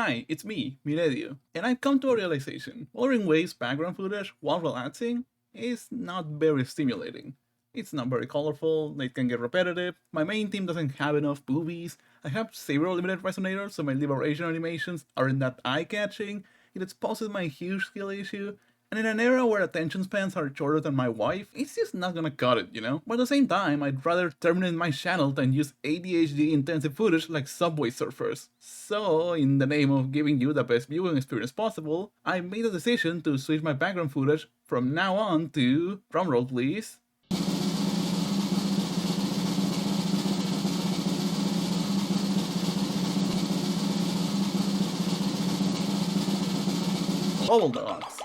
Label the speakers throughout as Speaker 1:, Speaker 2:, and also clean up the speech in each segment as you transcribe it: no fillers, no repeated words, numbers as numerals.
Speaker 1: Hi, it's me, Miredio, and I've come to a realization. Wuthering Waves background footage while relaxing is not very stimulating. It's not very colorful, it can get repetitive, my main team doesn't have enough boobies, I have several limited resonators so my liberation animations aren't that eye-catching, it exposes my huge skill issue, and in an era where attention spans are shorter than my wife, it's just not gonna cut it, you know? But at the same time, I'd rather terminate my channel than use ADHD intensive footage like Subway Surfers. So, in the name of giving you the best viewing experience possible, I made the decision to switch my background footage from now on to, drumroll please, bubble dogs.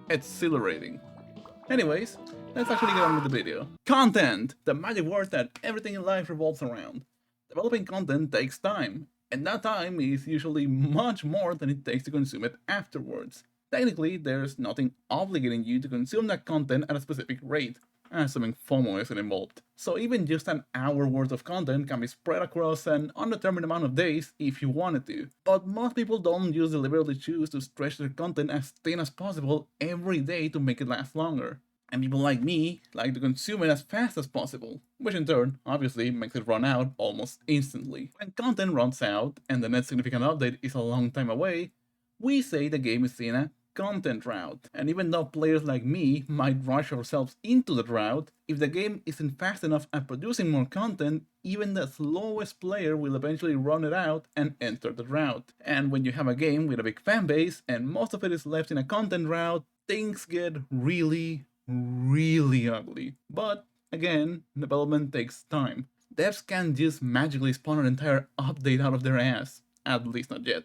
Speaker 1: Exhilarating. Anyways, let's actually get on with the video. Content! The magic word that everything in life revolves around. Developing content takes time, and that time is usually much more than it takes to consume it afterwards. Technically, there's nothing obligating you to consume that content at a specific rate, assuming FOMO isn't involved. So even just an hour worth of content can be spread across an undetermined amount of days if you wanted to. But most people don't just deliberately choose to stretch their content as thin as possible every day to make it last longer. And people like me like to consume it as fast as possible, which in turn obviously makes it run out almost instantly. When content runs out and the next significant update is a long time away, we say the game is in a content drought. And even though players like me might rush ourselves into the drought, if the game isn't fast enough at producing more content, even the slowest player will eventually run it out and enter the drought. And when you have a game with a big fan base and most of it is left in a content drought, things get really ugly. But again, development takes time. Devs can't just magically spawn an entire update out of their ass, at least not yet.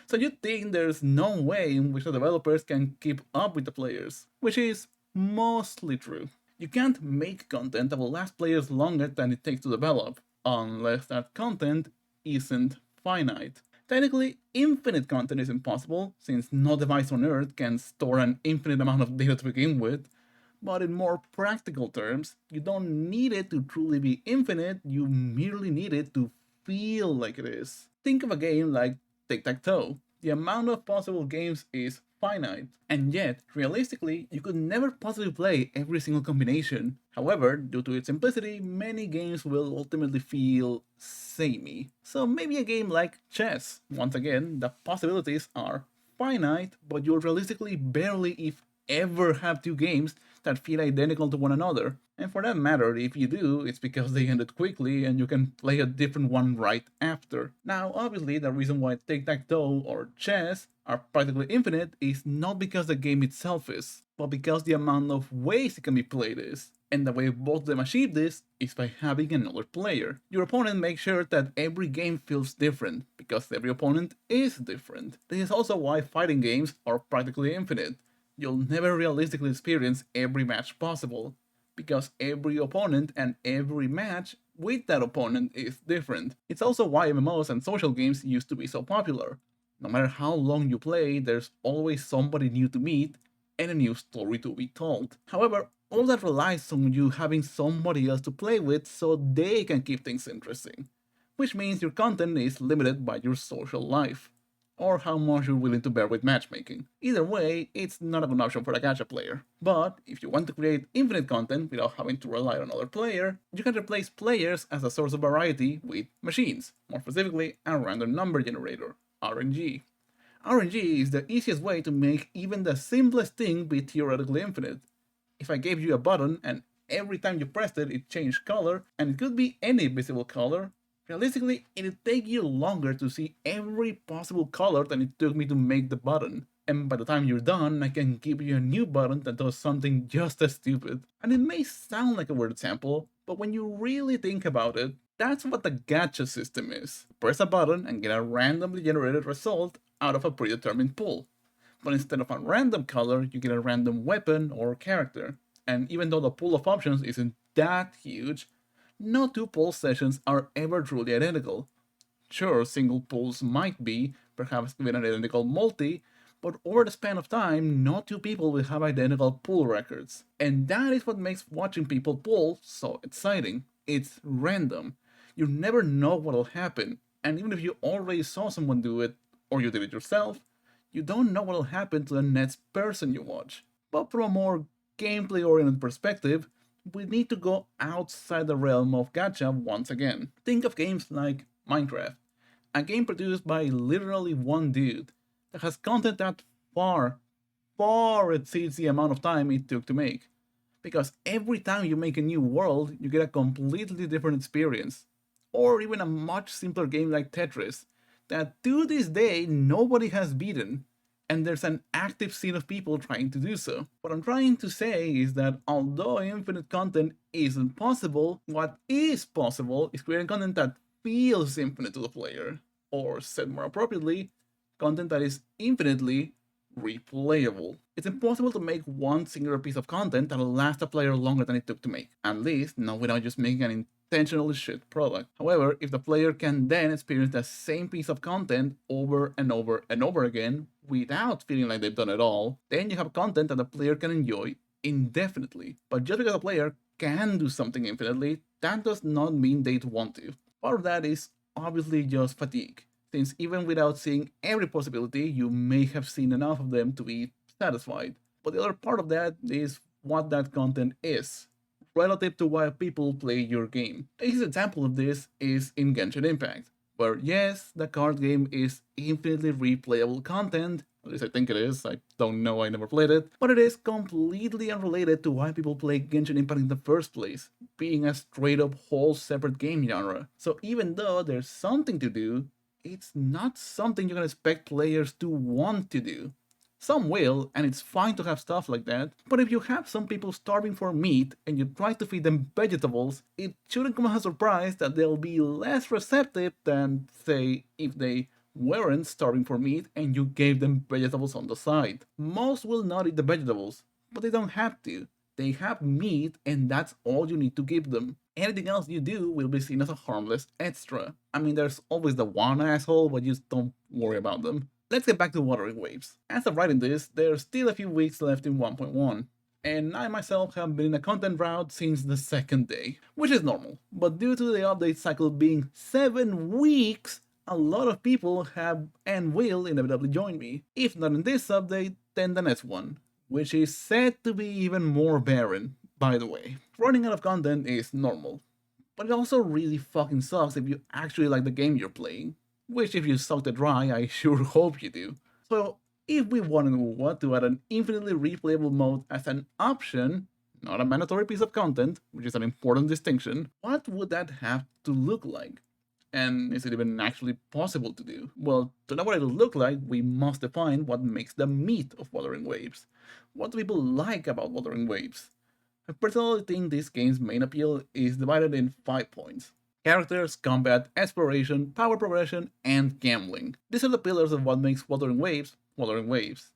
Speaker 1: So you think there's no way in which the developers can keep up with the players, which is mostly true. You can't make content that will last players longer than it takes to develop, unless that content isn't finite. Technically, infinite content is impossible, since no device on Earth can store an infinite amount of data to begin with, but in more practical terms, you don't need it to truly be infinite, you merely need it to feel like it is. Think of a game like tic-tac-toe. The amount of possible games is finite, and yet, realistically, you could never possibly play every single combination. However, due to its simplicity, many games will ultimately feel samey. So maybe a game like chess. Once again, the possibilities are finite, but you'll realistically barely, if ever, have two games that feel identical to one another. And for that matter, if you do, it's because they ended quickly and you can play a different one right after. Now, obviously, the reason why tic-tac-toe or chess are practically infinite is not because the game itself is, but because the amount of ways it can be played is. And the way both of them achieve this is by having another player. Your opponent makes sure that every game feels different, because every opponent is different. This is also why fighting games are practically infinite. You'll never realistically experience every match possible, because every opponent and every match with that opponent is different. It's also why MMOs and social games used to be so popular. No matter how long you play, there's always somebody new to meet and a new story to be told. However, all that relies on you having somebody else to play with so they can keep things interesting, which means your content is limited by your social life, or how much you're willing to bear with matchmaking. Either way, it's not a good option for a gacha player. But if you want to create infinite content without having to rely on another player, you can replace players as a source of variety with machines, more specifically a random number generator, RNG. RNG is the easiest way to make even the simplest thing be theoretically infinite. If I gave you a button and every time you pressed it, it changed color, and it could be any visible color, realistically, it'd take you longer to see every possible color than it took me to make the button. And by the time you're done, I can give you a new button that does something just as stupid. And it may sound like a weird example, but when you really think about it, that's what the gacha system is. Press a button and get a randomly generated result out of a predetermined pool. But instead of a random color, you get a random weapon or character. And even though the pool of options isn't that huge, no two poll sessions are ever truly identical. Sure, single polls might be, perhaps even an identical multi, but over the span of time, no two people will have identical poll records. And that is what makes watching people poll so exciting. It's random. You never know what'll happen. And even if you already saw someone do it, or you did it yourself, you don't know what will happen to the next person you watch. But from a more gameplay-oriented perspective, we need to go outside the realm of gacha once again. Think of games like Minecraft, a game produced by literally one dude that has content that far exceeds the amount of time it took to make. Because every time you make a new world, you get a completely different experience. Or even a much simpler game like Tetris, that to this day nobody has beaten, and there's an active scene of people trying to do so. What I'm trying to say is that although infinite content isn't possible, what is possible is creating content that feels infinite to the player, or said more appropriately, content that is infinitely replayable. It's impossible to make one singular piece of content that'll last a player longer than it took to make, at least not without just making an intentionally shit product. However, if the player can then experience the same piece of content over and over and over again without feeling like they've done it all, then you have content that the player can enjoy indefinitely. But just because a player can do something infinitely, that does not mean they'd want to. Part of that is obviously just fatigue, since even without seeing every possibility, you may have seen enough of them to be satisfied. But the other part of that is what that content is, relative to why people play your game. A easy example of this is in Genshin Impact, where yes, the card game is infinitely replayable content, at least I think it is, I don't know, I never played it, but it is completely unrelated to why people play Genshin Impact in the first place, being a straight up whole separate game genre. So even though there's something to do, it's not something you can expect players to want to do. Some will, and it's fine to have stuff like that, but if you have some people starving for meat and you try to feed them vegetables, it shouldn't come as a surprise that they'll be less receptive than, say, if they weren't starving for meat and you gave them vegetables on the side. Most will not eat the vegetables, but they don't have to. They have meat and that's all you need to give them. Anything else you do will be seen as a harmless extra. I mean, there's always the one asshole, but just don't worry about them. Let's get back to Wuthering Waves. As of writing this, there's still a few weeks left in 1.1, and I myself have been in a content drought since the second day, which is normal, but due to the update cycle being 7 weeks, a lot of people have and will inevitably join me. If not in this update, then the next one, which is said to be even more barren, by the way. Running out of content is normal, but it also really fucking sucks if you actually like the game you're playing. Which if you sucked it dry, I sure hope you do. So if we wanted Wuwa to add an infinitely replayable mode as an option, not a mandatory piece of content, which is an important distinction, what would that have to look like? And is it even actually possible to do? Well, to know what it'll look like, we must define what makes the meat of Wuthering Waves. What do people like about Wuthering Waves? I personally think this game's main appeal is divided in 5 points. Characters, combat, exploration, power progression, and gambling. These are the pillars of what makes Wuthering Waves Wuthering Waves.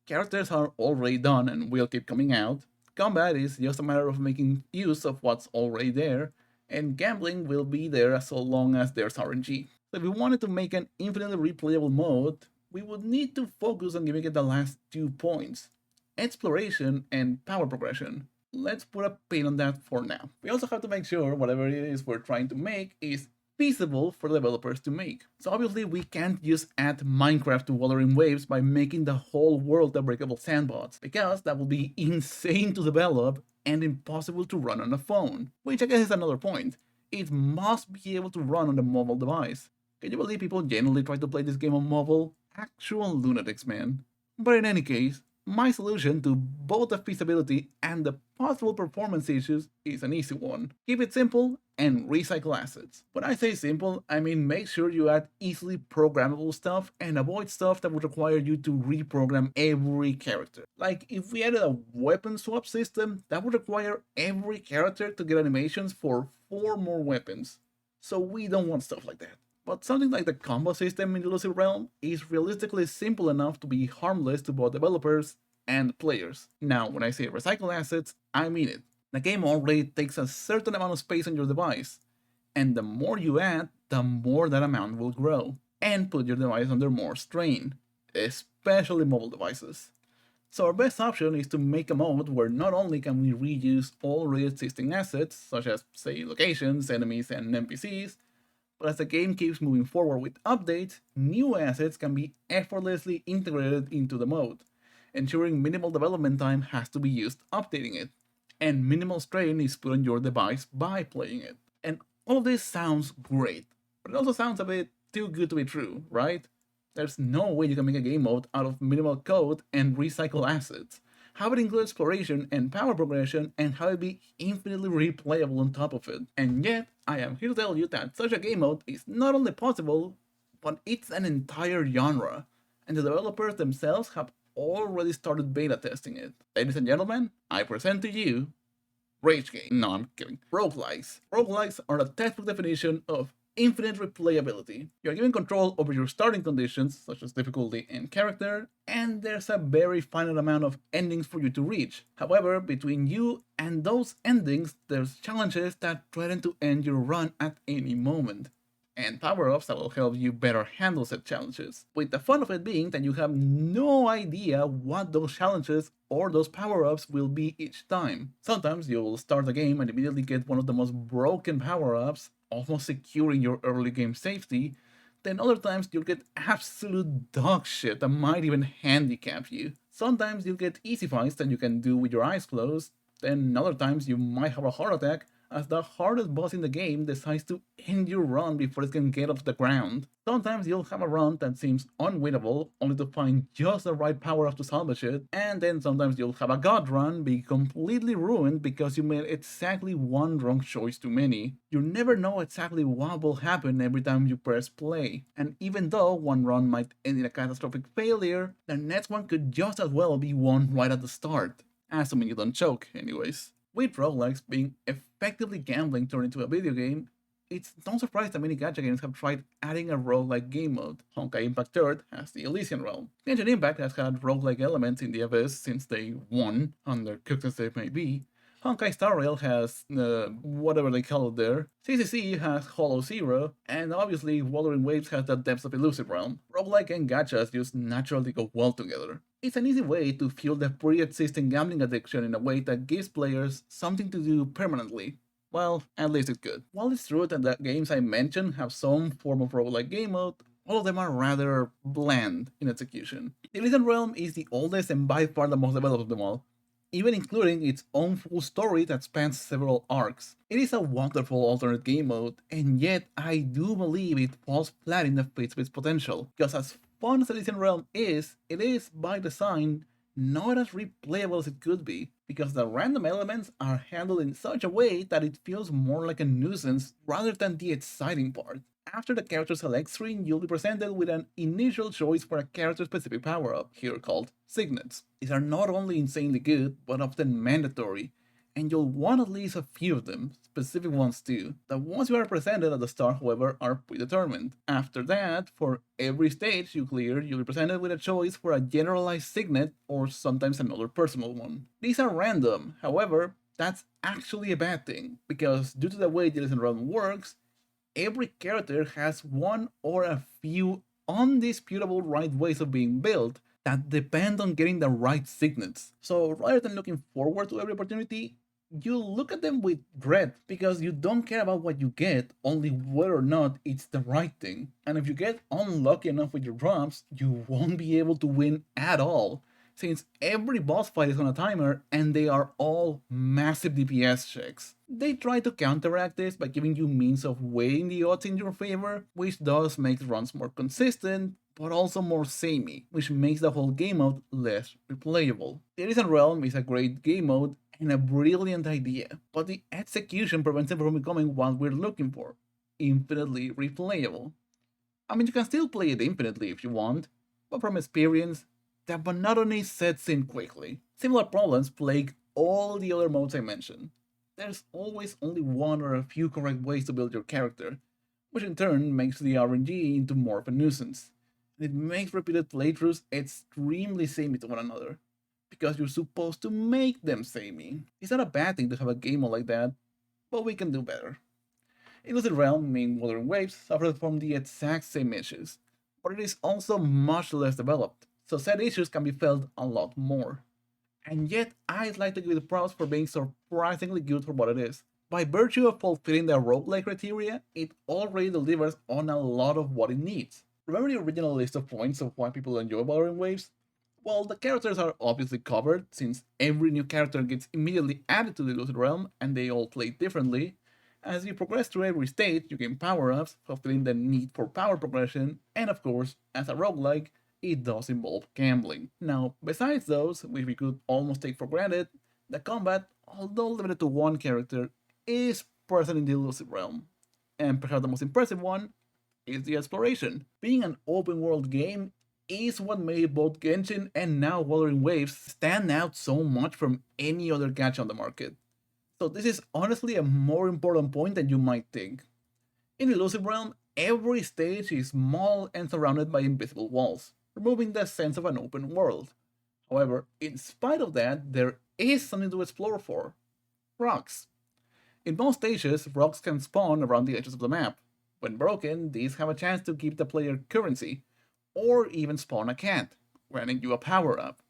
Speaker 1: Characters are already done and will keep coming out. Combat is just a matter of making use of what's already there, and gambling will be there so long as there's RNG. So if we wanted to make an infinitely replayable mode, we would need to focus on giving it the last 2 points, exploration and power progression. Let's put a pin on that for now. We also have to make sure whatever it is we're trying to make is feasible for developers to make. So obviously we can't just add Minecraft to Wuthering Waves by making the whole world a breakable sandbox, because that would be insane to develop and impossible to run on a phone. Which I guess is another point. It must be able to run on a mobile device. Can you believe people genuinely try to play this game on mobile? Actual lunatics, man. But in any case, my solution to both the feasibility and the possible performance issues is an easy one. Keep it simple and recycle assets. When I say simple, I mean make sure you add easily programmable stuff and avoid stuff that would require you to reprogram every character. Like if we added a weapon swap system, that would require every character to get animations for 4 more weapons. So we don't want stuff like that. But something like the combo system in the Illusive realm is realistically simple enough to be harmless to both developers and players. Now, when I say recycle assets, I mean it. The game already takes a certain amount of space on your device, and the more you add, the more that amount will grow, and put your device under more strain, especially mobile devices. So our best option is to make a mode where not only can we reuse already existing assets, such as, say, locations, enemies, and NPCs, but as the game keeps moving forward with updates, new assets can be effortlessly integrated into the mode, ensuring minimal development time has to be used updating it, and minimal strain is put on your device by playing it. And all of this sounds great, but it also sounds a bit too good to be true, right? There's no way you can make a game mode out of minimal code and recycle assets. Have it include exploration and power progression, and have it be infinitely replayable on top of it. And yet, I am here to tell you that such a game mode is not only possible, but it's an entire genre, and the developers themselves have already started beta testing it. Ladies and gentlemen, I present to you Rage Game. No, I'm kidding. Roguelikes. Roguelikes are the textbook definition of infinite replayability. You are given control over your starting conditions, such as difficulty and character, and there's a very finite amount of endings for you to reach. However, between you and those endings, there's challenges that threaten to end your run at any moment, and power-ups that will help you better handle said challenges, with the fun of it being that you have no idea what those challenges or those power-ups will be each time. Sometimes you'll start the game and immediately get one of the most broken power-ups, almost securing your early game safety, then other times you'll get absolute dog shit that might even handicap you. Sometimes you'll get easy fights that you can do with your eyes closed, then other times you might have a heart attack as the hardest boss in the game decides to end your run before it can get off the ground. Sometimes you'll have a run that seems unwinnable, only to find just the right power-up to salvage it, and then sometimes you'll have a god run be completely ruined because you made exactly one wrong choice too many. You never know exactly what will happen every time you press play, and even though one run might end in a catastrophic failure, the next one could just as well be won right at the start. Assuming you don't choke, anyways. With roguelikes being effectively gambling turned into a video game, it's no surprise that many gacha games have tried adding a roguelike game mode. Honkai Impact 3rd has the Elysian realm. Genshin Impact has had roguelike elements in the Abyss since day 1, undercooked as they may be. Honkai Star Rail has, whatever they call it there. ZZZ has Hollow Zero, and obviously Wuthering Waves has the depths of Illusive realm. Roguelike and gachas just naturally go well together. It's an easy way to fuel the pre-existing gambling addiction in a way that gives players something to do permanently. Well, at least it could. While it's true that the games I mentioned have some form of roguelike game mode, all of them are rather bland in execution. The Elysian realm is the oldest and by far the most developed of them all, even including its own full story that spans several arcs. It is a wonderful alternate game mode, and yet I do believe it falls flat in the face of its potential, because as fun as Elysian Realm is, it is, by design, not as replayable as it could be, because the random elements are handled in such a way that it feels more like a nuisance rather than the exciting part. After the character select screen, you'll be presented with an initial choice for a character-specific power-up, here called signets. These are not only insanely good, but often mandatory, and you'll want at least a few of them, specific ones too. The ones you are presented at the start, however, are predetermined. After that, for every stage you clear, you'll be presented with a choice for a generalized signet or sometimes another personal one. These are random, however, that's actually a bad thing, because due to the way the Elysian Realm works, every character has one or a few undisputable right ways of being built that depend on getting the right signets. So rather than looking forward to every opportunity, you look at them with dread because you don't care about what you get, only whether or not it's the right thing. And if you get unlucky enough with your drops, you won't be able to win at all, since every boss fight is on a timer and they are all massive DPS checks. They try to counteract this by giving you means of weighing the odds in your favor, which does make runs more consistent, but also more samey, which makes the whole game mode less replayable. The Elysian Realm is a great game mode and a brilliant idea, but the execution prevents it from becoming what we're looking for, infinitely replayable. I mean, you can still play it infinitely if you want, but from experience, the monotony sets in quickly. Similar problems plague all the other modes I mentioned. There's always only one or a few correct ways to build your character, which in turn makes the RNG into more of a nuisance. And it makes repeated playthroughs extremely samey to one another, because you're supposed to make them samey. It's not a bad thing to have a game mode like that, but we can do better. Illusive Realm in Wuthering Waves suffers from the exact same issues, but it is also much less developed, so said issues can be felt a lot more. And yet, I'd like to give it props for being surprisingly good for what it is. By virtue of fulfilling the roguelike criteria, it already delivers on a lot of what it needs. Remember the original list of points of why people enjoy Wuthering Waves? Well, the characters are obviously covered, since every new character gets immediately added to the Illusive realm and they all play differently. As you progress through every stage, you gain power-ups, fulfilling the need for power progression, and of course, as a roguelike, it does involve gambling. Now, besides those, which we could almost take for granted, the combat, although limited to one character, is present in the Illusive realm. And perhaps the most impressive one is the exploration. Being an open world game is what made both Genshin and now Wuthering Waves stand out so much from any other gacha on the market. So this is honestly a more important point than you might think. In Illusive Realm, every stage is small and surrounded by invisible walls, removing the sense of an open world. However, in spite of that, there is something to explore for. Rocks. In most stages, rocks can spawn around the edges of the map. When broken, these have a chance to give the player currency, or even spawn a cat, granting you a power up.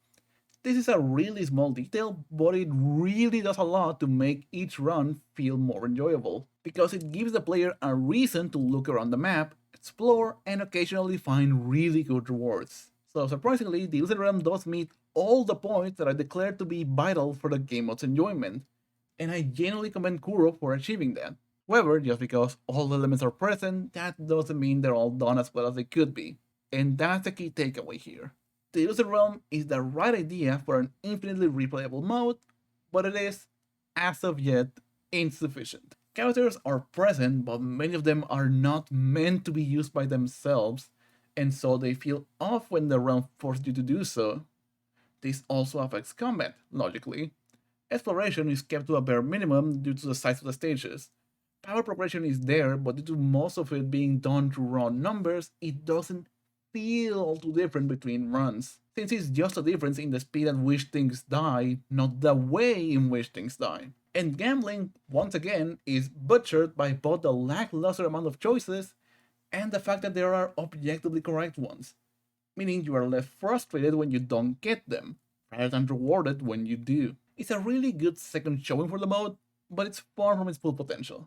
Speaker 1: This is a really small detail, but it really does a lot to make each run feel more enjoyable, because it gives the player a reason to look around the map, explore, and occasionally find really good rewards. So surprisingly, the Illusive Realm does meet all the points that I declared to be vital for the game mode's enjoyment, and I genuinely commend Kuro for achieving that. However, just because all the elements are present, that doesn't mean they're all done as well as they could be. And that's the key takeaway here. The Illusive Realm is the right idea for an infinitely replayable mode, but it is, as of yet, insufficient. Characters are present, but many of them are not meant to be used by themselves, and so they feel off when the realm forces you to do so. This also affects combat, logically. Exploration is kept to a bare minimum due to the size of the stages. Power progression is there, but due to most of it being done through raw numbers, it doesn't feel all too different between runs, since it's just a difference in the speed at which things die, not the way in which things die. And gambling, once again, is butchered by both the lackluster amount of choices and the fact that there are objectively correct ones, meaning you are left frustrated when you don't get them, rather than rewarded when you do. It's a really good second showing for the mode, but it's far from its full potential.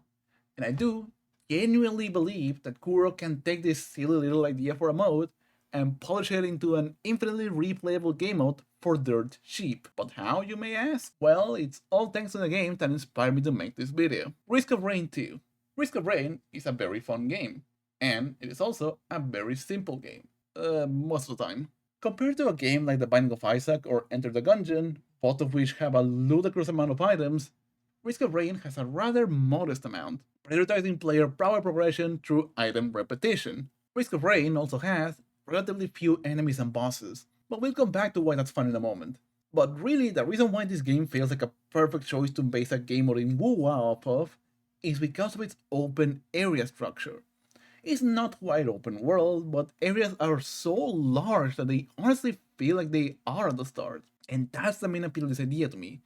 Speaker 1: And I do genuinely believe that Kuro can take this silly little idea for a mode and polish it into an infinitely replayable game mode for dirt cheap. But how, you may ask? Well, it's all thanks to the game that inspired me to make this video. Risk of Rain 2. Risk of Rain is a very fun game, and it is also a very simple game, most of the time. Compared to a game like The Binding of Isaac or Enter the Gungeon, both of which have a ludicrous amount of items, Risk of Rain has a rather modest amount, prioritizing player power progression through item repetition. Risk of Rain also has relatively few enemies and bosses, but we'll come back to why that's fun in a moment. But really, the reason why this game feels like a perfect choice to base a game mode in Wuwa off of is because of its open area structure. It's not quite open world, but areas are so large that they honestly feel like they are at the start. And that's the main appeal of this idea to me.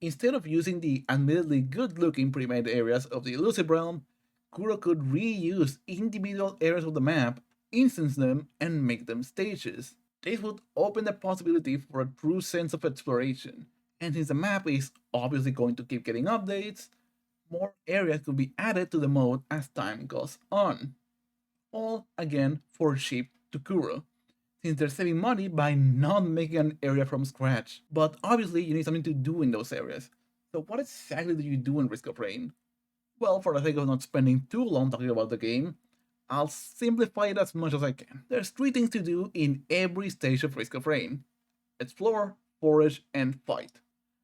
Speaker 1: Instead of using the admittedly good-looking pre-made areas of the Illusive realm, Kuro could reuse individual areas of the map, instance them, and make them stages. This would open the possibility for a true sense of exploration, and since the map is obviously going to keep getting updates, more areas could be added to the mode as time goes on. All, again, for cheap to Kuro, since they're saving money by not making an area from scratch. But obviously, you need something to do in those areas. So what exactly do you do in Risk of Rain? Well, for the sake of not spending too long talking about the game, I'll simplify it as much as I can. There's 3 things to do in every stage of Risk of Rain: explore, forage, and fight.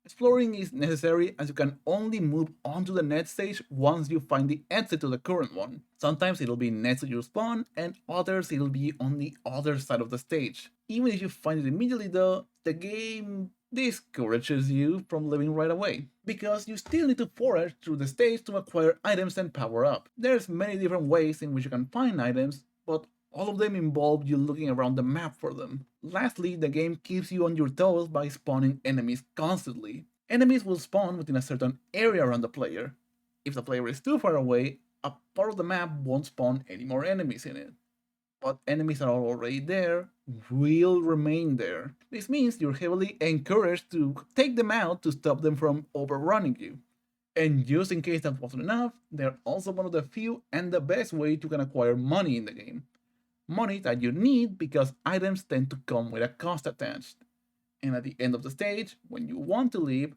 Speaker 1: Exploring is necessary as you can only move on to the next stage once you find the exit to the current one. Sometimes it'll be next to your spawn, and others it'll be on the other side of the stage. Even if you find it immediately though, the game discourages you from leaving right away, because you still need to forage through the stage to acquire items and power up. There's many different ways in which you can find items, but all of them involve you looking around the map for them. Lastly, the game keeps you on your toes by spawning enemies constantly. Enemies will spawn within a certain area around the player. If the player is too far away, a part of the map won't spawn any more enemies in it. But enemies that are already there will remain there. This means you're heavily encouraged to take them out to stop them from overrunning you. And just in case that wasn't enough, they're also one of the few and the best way you can acquire money in the game. Money that you need because items tend to come with a cost attached. And at the end of the stage, when you want to leave,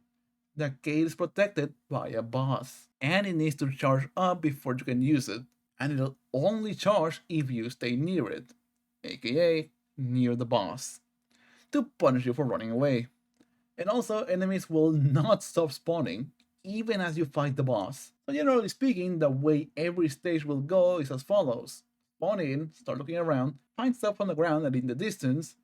Speaker 1: the gate is protected by a boss. And it needs to charge up before you can use it. And it'll only charge if you stay near it, aka near the boss, to punish you for running away. And also, enemies will not stop spawning, even as you fight the boss. So generally speaking, the way every stage will go is as follows. Spawn in, start looking around, find stuff on the ground and in the distance,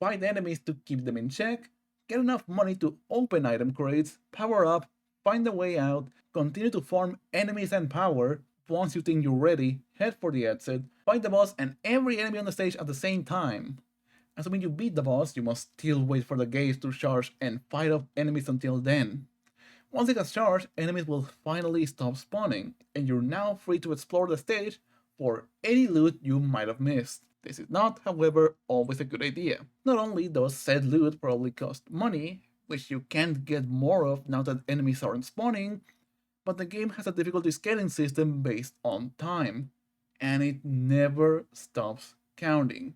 Speaker 1: fight enemies to keep them in check, get enough money to open item crates, power up, find a way out, continue to farm enemies and power. Once you think you're ready, head for the exit, fight the boss and every enemy on the stage at the same time. Assuming you beat the boss, you must still wait for the gates to charge and fight off enemies until then. Once it has charged, enemies will finally stop spawning, and you're now free to explore the stage for any loot you might have missed. This is not, however, always a good idea. Not only does said loot probably cost money, which you can't get more of now that enemies aren't spawning, but the game has a difficulty scaling system based on time, and it never stops counting.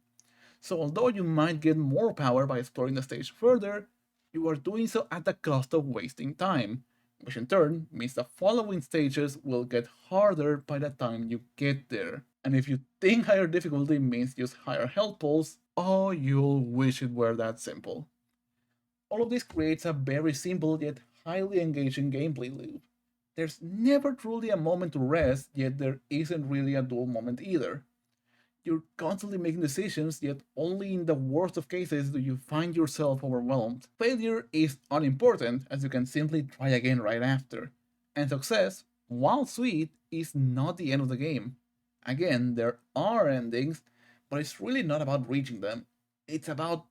Speaker 1: So although you might get more power by exploring the stage further, you are doing so at the cost of wasting time, which in turn means the following stages will get harder by the time you get there. And if you think higher difficulty means just higher health pools, oh, you'll wish it were that simple. All of this creates a very simple yet highly engaging gameplay loop. There's never truly a moment to rest, yet there isn't really a dull moment either. You're constantly making decisions, yet only in the worst of cases do you find yourself overwhelmed. Failure is unimportant, as you can simply try again right after. And success, while sweet, is not the end of the game. Again, there are endings, but it's really not about reaching them. It's about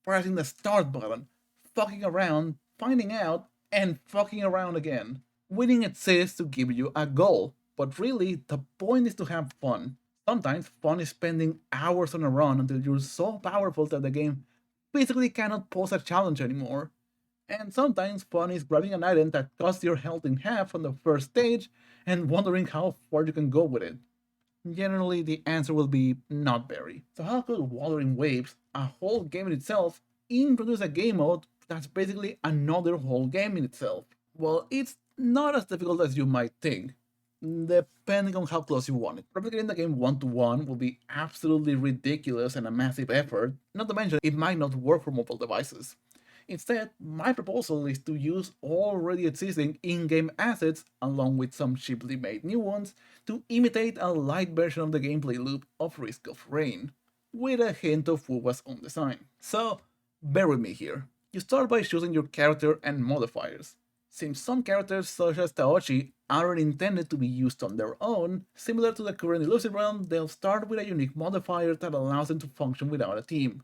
Speaker 1: pressing the start button, fucking around, finding out, and fucking around again. Winning exists to give you a goal, but really, the point is to have fun. Sometimes fun is spending hours on a run until you're so powerful that the game basically cannot pose a challenge anymore. And sometimes fun is grabbing an item that cuts your health in half on the first stage and wondering how far you can go with it. Generally, the answer will be not very. So how could Wuthering Waves, a whole game in itself, introduce a game mode that's basically another whole game in itself? Well, it's not as difficult as you might think, depending on how close you want it. Replicating the game one-to-one will be absolutely ridiculous and a massive effort, not to mention it might not work for mobile devices. Instead, my proposal is to use already existing in-game assets along with some cheaply made new ones to imitate a light version of the gameplay loop of Risk of Rain, with a hint of Wuwa's own design. So, bear with me here. You start by choosing your character and modifiers. Since some characters such as Taochi aren't intended to be used on their own, similar to the current Illusive realm, they'll start with a unique modifier that allows them to function without a team.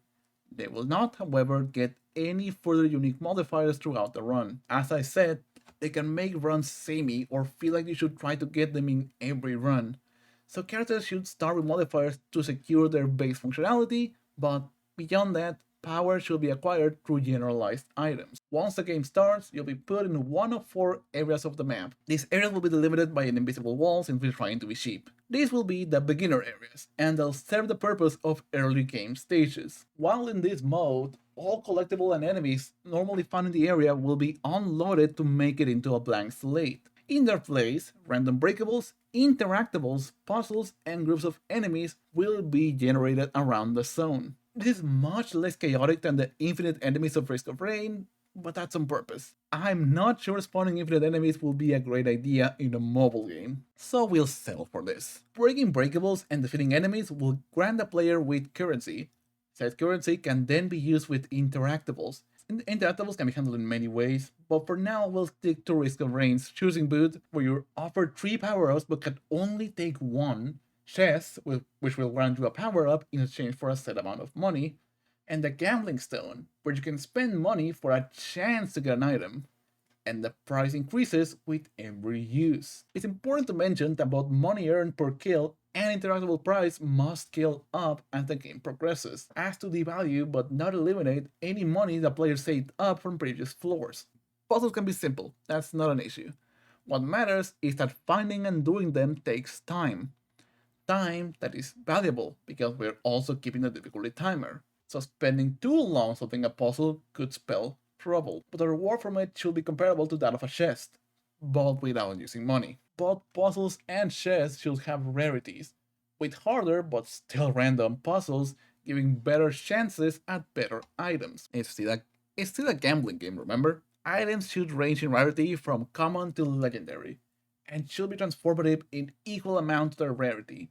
Speaker 1: They will not, however, get any further unique modifiers throughout the run. As I said, they can make runs samey or feel like you should try to get them in every run. So characters should start with modifiers to secure their base functionality, but beyond that, power should be acquired through generalized items. Once the game starts, you'll be put in one of 4 areas of the map. These areas will be delimited by an invisible wall since we're trying to be cheap. These will be the beginner areas, and they'll serve the purpose of early game stages. While in this mode, all collectible and enemies normally found in the area will be unloaded to make it into a blank slate. In their place, random breakables, interactables, puzzles, and groups of enemies will be generated around the zone. This is much less chaotic than the infinite enemies of Risk of Rain, but that's on purpose. I'm not sure spawning infinite enemies will be a great idea in a mobile game, so we'll settle for this. Breaking breakables and defeating enemies will grant the player with currency. Said currency can then be used with interactables. Interactables can be handled in many ways, but for now we'll stick to Risk of Rain's choosing booth, where you're offered 3 power-ups but can only take 1, chest, which will grant you a power-up in exchange for a set amount of money, and the gambling stone, where you can spend money for a chance to get an item, and the price increases with every use. It's important to mention that both money earned per kill and interactable price must scale up as the game progresses, as to devalue but not eliminate any money the player saved up from previous floors. Puzzles can be simple, that's not an issue. What matters is that finding and doing them takes time. Time that is valuable because we're also keeping the difficulty timer. So spending too long solving a puzzle could spell trouble, but the reward from it should be comparable to that of a chest, but without using money. Both puzzles and chests should have rarities, with harder but still random puzzles giving better chances at better items. It's still a gambling game, remember? Items should range in rarity from common to legendary, and should be transformative in equal amount to their rarity.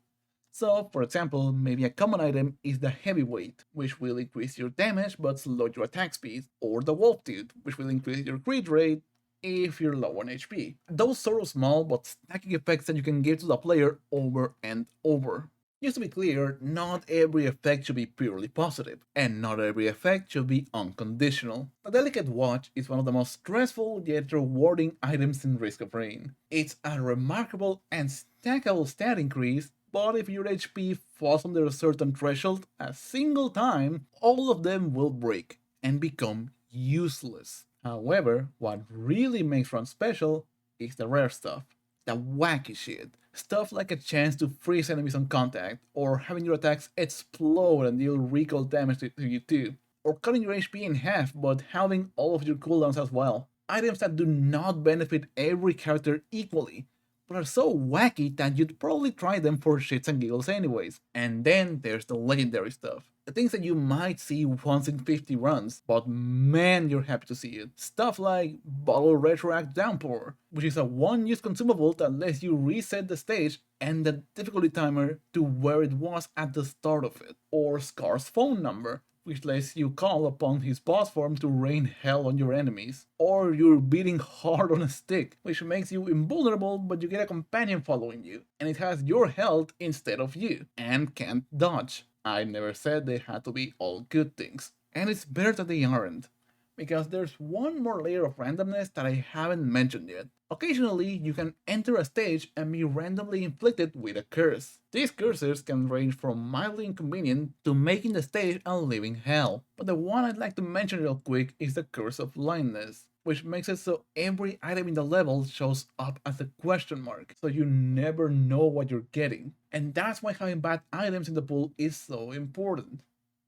Speaker 1: So, for example, maybe a common item is the heavyweight, which will increase your damage but slow your attack speed, or the wolf tooth, which will increase your crit rate if you're low on HP. Those sort of small but stacking effects that you can give to the player over and over. Just to be clear, not every effect should be purely positive, and not every effect should be unconditional. The Delicate Watch is one of the most stressful yet rewarding items in Risk of Rain. It's a remarkable and stackable stat increase, but if your HP falls under a certain threshold a single time, all of them will break and become useless. However, what really makes Run special is the rare stuff, the wacky shit. Stuff like a chance to freeze enemies on contact, or having your attacks explode and deal recoil damage to you too, or cutting your HP in half but having all of your cooldowns as well. Items that do not benefit every character equally, but are so wacky that you'd probably try them for shits and giggles anyways. And then there's the legendary stuff. The things that you might see once in 50 runs, but man, you're happy to see it. Stuff like Bottle Retroact Downpour, which is a one-use consumable that lets you reset the stage and the difficulty timer to where it was at the start of it. Or Scar's phone number, which lets you call upon his boss form to rain hell on your enemies. Or you're beating hard on a stick, which makes you invulnerable but you get a companion following you, and it has your health instead of you, and can't dodge. I never said they had to be all good things, and it's better that they aren't, because there's one more layer of randomness that I haven't mentioned yet. Occasionally, you can enter a stage and be randomly inflicted with a curse. These curses can range from mildly inconvenient to making the stage a living hell. But the one I'd like to mention real quick is the Curse of Blindness, which makes it so every item in the level shows up as a question mark, so you never know what you're getting. And that's why having bad items in the pool is so important,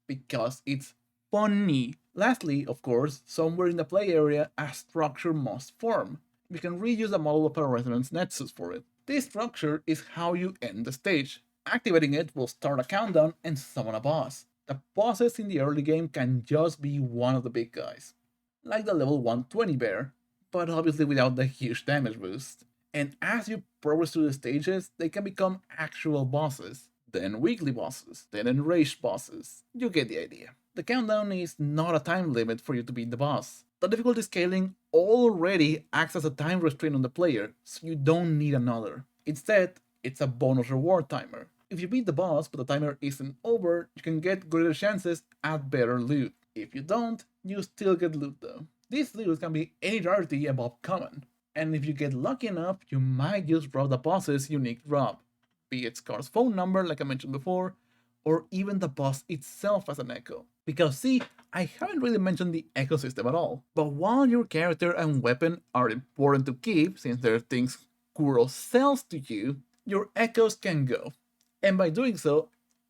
Speaker 1: because it's funny. Lastly, of course, somewhere in the play area, a structure must form. You can reuse the model of a resonance nexus for it. This structure is how you end the stage. Activating it will start a countdown and summon a boss. The bosses in the early game can just be one of the big guys, like the level 120 bear, but obviously without the huge damage boost. And as you progress through the stages, they can become actual bosses, then weekly bosses, then enraged bosses. You get the idea. The countdown is not a time limit for you to beat the boss. The difficulty scaling already acts as a time restraint on the player, so you don't need another. Instead, it's a bonus reward timer. If you beat the boss but the timer isn't over, you can get greater chances at better loot. If you don't, you still get loot though. This loot can be any rarity above common, and if you get lucky enough, you might just drop the boss's unique drop, be it Scar's phone number like I mentioned before, or even the boss itself as an echo. Because see, I haven't really mentioned the ecosystem at all. But while your character and weapon are important to keep, since they're things Kuro sells to you, your echoes can go. And by doing so,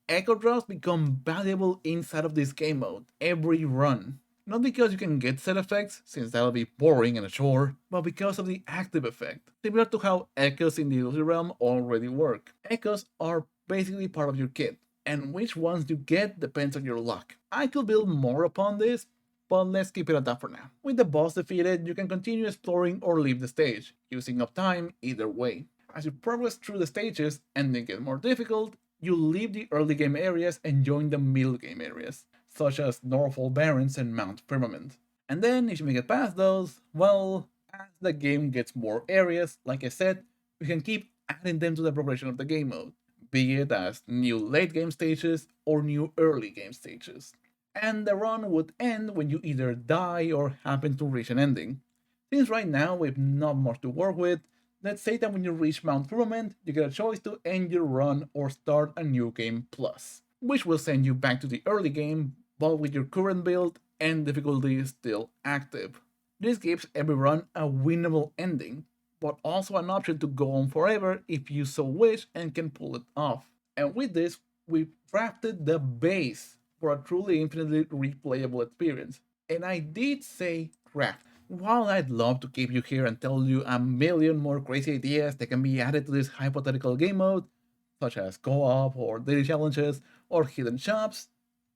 Speaker 1: echo drops become valuable inside of this game mode, every run. Not because you can get set effects, since that'll be boring and a chore, but because of the active effect, similar to how echoes in the Illusive realm already work. Echoes are basically part of your kit, and which ones you get depends on your luck. I could build more upon this, but let's keep it at that for now. With the boss defeated, you can continue exploring or leave the stage, using up time either way. As you progress through the stages and they get more difficult, you leave the early game areas and join the middle game areas, such as Northfall Barrens and Mount Firmament. And then, if you make it past those, well, as the game gets more areas, like I said, you can keep adding them to the progression of the game mode, be it as new late game stages or new early game stages. And the run would end when you either die or happen to reach an ending. Since right now we've not much to work with, let's say that when you reach Mount Firmament, you get a choice to end your run or start a new game plus, which will send you back to the early game, but with your current build and difficulty still active. This gives every run a winnable ending, but also an option to go on forever if you so wish and can pull it off. And with this, we've crafted the base for a truly infinitely replayable experience. And I did say craft. While I'd love to keep you here and tell you a million more crazy ideas that can be added to this hypothetical game mode, such as co-op or daily challenges or hidden shops,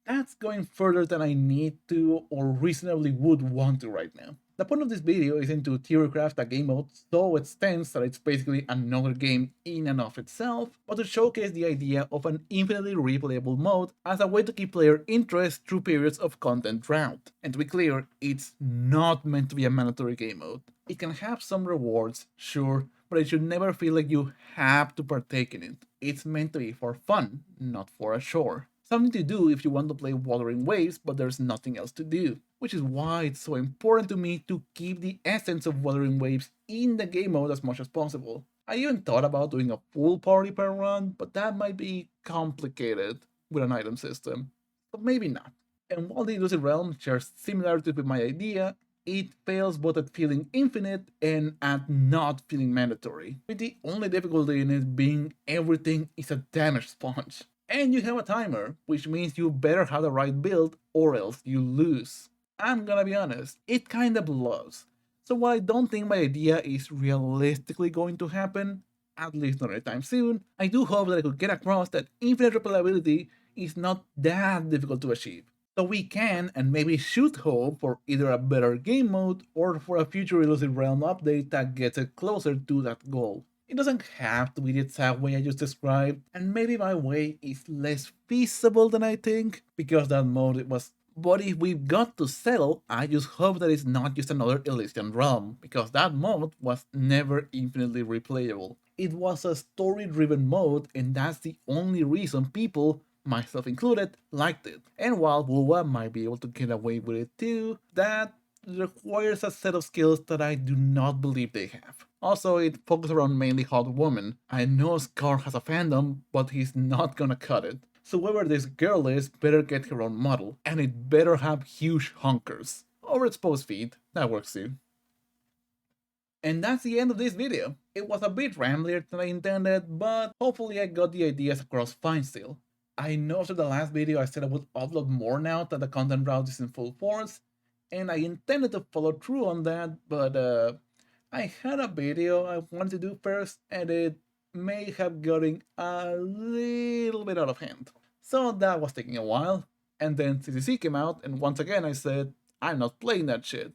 Speaker 1: that's going further than I need to or reasonably would want to right now. The point of this video isn't to theorycraft a game mode so extensive that it's basically another game in and of itself, but to showcase the idea of an infinitely replayable mode as a way to keep player interest through periods of content drought. And to be clear, it's not meant to be a mandatory game mode. It can have some rewards, sure, but it should never feel like you have to partake in it. It's meant to be for fun, not for a chore. Something to do if you want to play Wuthering Waves, but there's nothing else to do. Which is why it's so important to me to keep the essence of Wuthering Waves in the game mode as much as possible. I even thought about doing a full party per run, but that might be complicated with an item system. But maybe not. And while the Illusive realm shares similarities with my idea, it fails both at feeling infinite and at not feeling mandatory, with the only difficulty in it being everything is a damage sponge. And you have a timer, which means you better have the right build or else you lose. I'm gonna be honest, it kinda blows. So while I don't think my idea is realistically going to happen, at least not anytime soon, I do hope that I could get across that infinite replayability is not that difficult to achieve. So we can and maybe should hope for either a better game mode or for a future Illusive Realm update that gets it closer to that goal. It doesn't have to be the exact way I just described, and maybe my way is less feasible than I think, because that mode was. But if we've got to settle, I just hope that it's not just another Elysian realm, because that mode was never infinitely replayable. It was a story-driven mode, and that's the only reason people, myself included, liked it. And while Wuwa might be able to get away with it too, that requires a set of skills that I do not believe they have. Also, it focuses around mainly hot women. I know Scar has a fandom, but he's not gonna cut it. So whoever this girl is better get her own model, and it better have huge honkers. Overexposed feet, that works too. And that's the end of this video. It was a bit ramblier than I intended, but hopefully I got the ideas across fine still. I know after the last video I said I would upload more now that the content drought is in full force, and I intended to follow through on that, but I had a video I wanted to do first, and it may have gotten a little bit out of hand. So that was taking a while, and then ZZZ came out, and once again I said, I'm not playing that shit.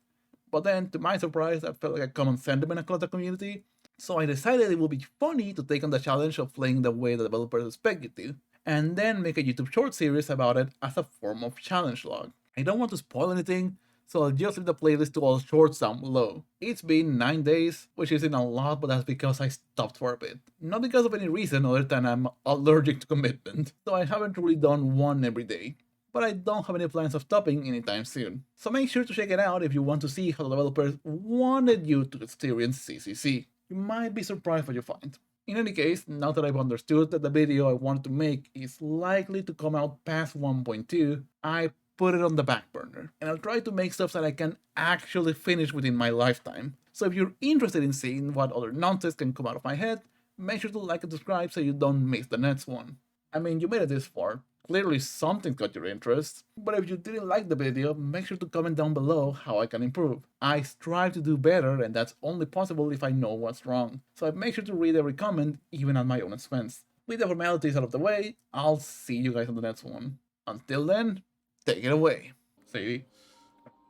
Speaker 1: But then, to my surprise, that felt like a common sentiment across the community, so I decided it would be funny to take on the challenge of playing the way the developers expect you to, and then make a YouTube short series about it as a form of challenge log. I don't want to spoil anything, so I'll just leave the playlist to all shorts down below. It's been 9 days, which isn't a lot, but that's because I stopped for a bit. Not because of any reason other than I'm allergic to commitment, so I haven't really done one every day. But I don't have any plans of stopping anytime soon. So make sure to check it out if you want to see how the developers wanted you to experience ZZZ. You might be surprised what you find. In any case, now that I've understood that the video I wanted to make is likely to come out past 1.2, I put it on the back burner, and I'll try to make stuff that I can actually finish within my lifetime. So if you're interested in seeing what other nonsense can come out of my head, make sure to like and subscribe so you don't miss the next one. I mean, you made it this far, clearly something got your interest, but if you didn't like the video, make sure to comment down below how I can improve. I strive to do better, and that's only possible if I know what's wrong, so I make sure to read every comment, even at my own expense. With the formalities out of the way, I'll see you guys on the next one. Until then, take it away. Sadie.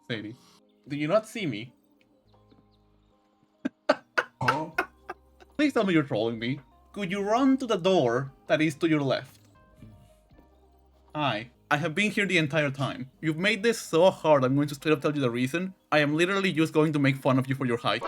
Speaker 1: Sadie. Do you not see me?
Speaker 2: Huh?
Speaker 1: Please tell me you're trolling me. Could you run to the door that is to your left? Hi. I have been here the entire time. You've made this so hard I'm going to straight up tell you the reason. I am literally just going to make fun of you for your height.